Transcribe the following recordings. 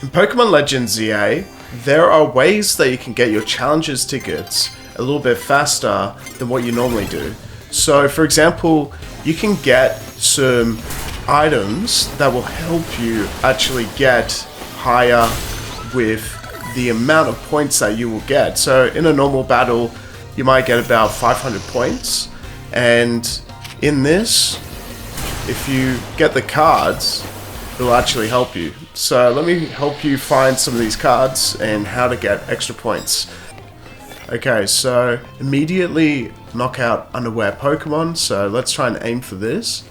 In Pokemon Legends ZA, there are ways that you can get your challenges tickets a little bit faster than what you normally do. So for example, you can get some items that will help you actually get higher with the amount of points that you will get. So in a normal battle, you might get about 500 points, and in this, if you get the cards, it will actually help you. So let me help you find some of these cards and how to get extra points. Okay, so immediately knock out Unaware Pokemon, so let's try and aim for this.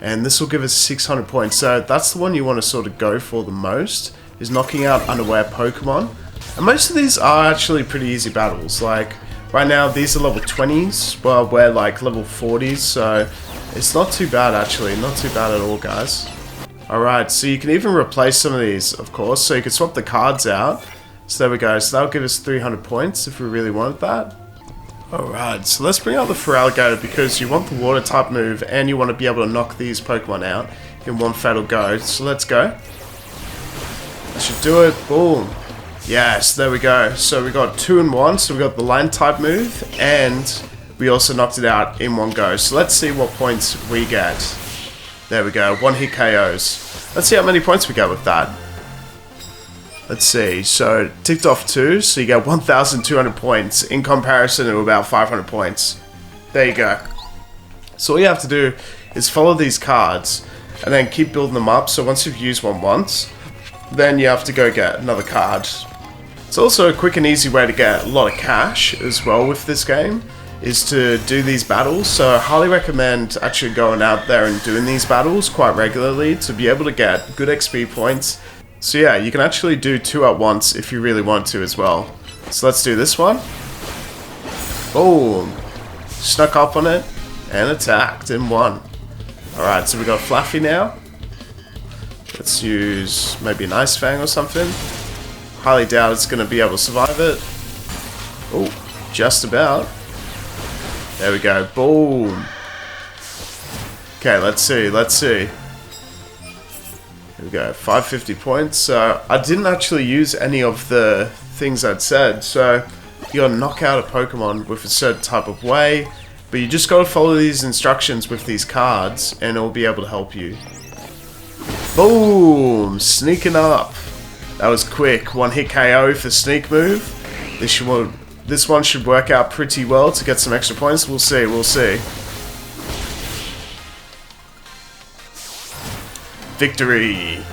And this will give us 600 points, so that's the one you want to sort of go for the most, is knocking out Unaware Pokemon. And most of these are actually pretty easy battles. Like, right now these are level 20s, while we're like level 40s, so it's not too bad actually, not too bad at all, guys. Alright, so you can even replace some of these, of course, so you can swap the cards out. So there we go, so that'll give us 300 points if we really wanted that. Alright, so let's bring out the Feraligatr because you want the water type move and you want to be able to knock these Pokemon out in one fatal go. So let's go. That should do it, boom. Yes, there we go. So we got 2 in 1, so we got the line type move and we also knocked it out in one go. So let's see what points we get. There we go, 1 hit KOs. Let's see how many points we get with that. Let's see, so ticked off 2, so you get 1,200 points in comparison to about 500 points. There you go. So all you have to do is follow these cards and then keep building them up. So once you've used one once, then you have to go get another card. It's also a quick and easy way to get a lot of cash as well with this game, is to do these battles. So I highly recommend actually going out there and doing these battles quite regularly to be able to get good XP points. So yeah, you can actually do 2 at once if you really want to as well. So let's do this one. Boom. Snuck up on it and attacked in 1. Alright, so we got Fluffy now. Let's use maybe an Ice Fang or something. Highly doubt it's going to be able to survive it. Oh, just about. There we go. Boom. Okay, let's see. Let's see. Here we go. 550 points. So I didn't actually use any of the things I'd said. So you gotta knock out a Pokemon with a certain type of way. But you just gotta follow these instructions with these cards and it'll be able to help you. Boom! Sneaking up. That was quick. 1 hit KO for Sneak move. This one should work out pretty well to get some extra points. We'll see, we'll see. Victory!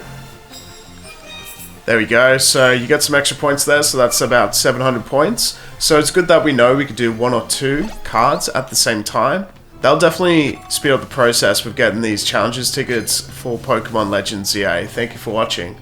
There we go, so you get some extra points there, so that's about 700 points. So it's good that we know we could do 1 or 2 cards at the same time. That'll definitely speed up the process with getting these challenges tickets for Pokemon Legends ZA. Thank you for watching.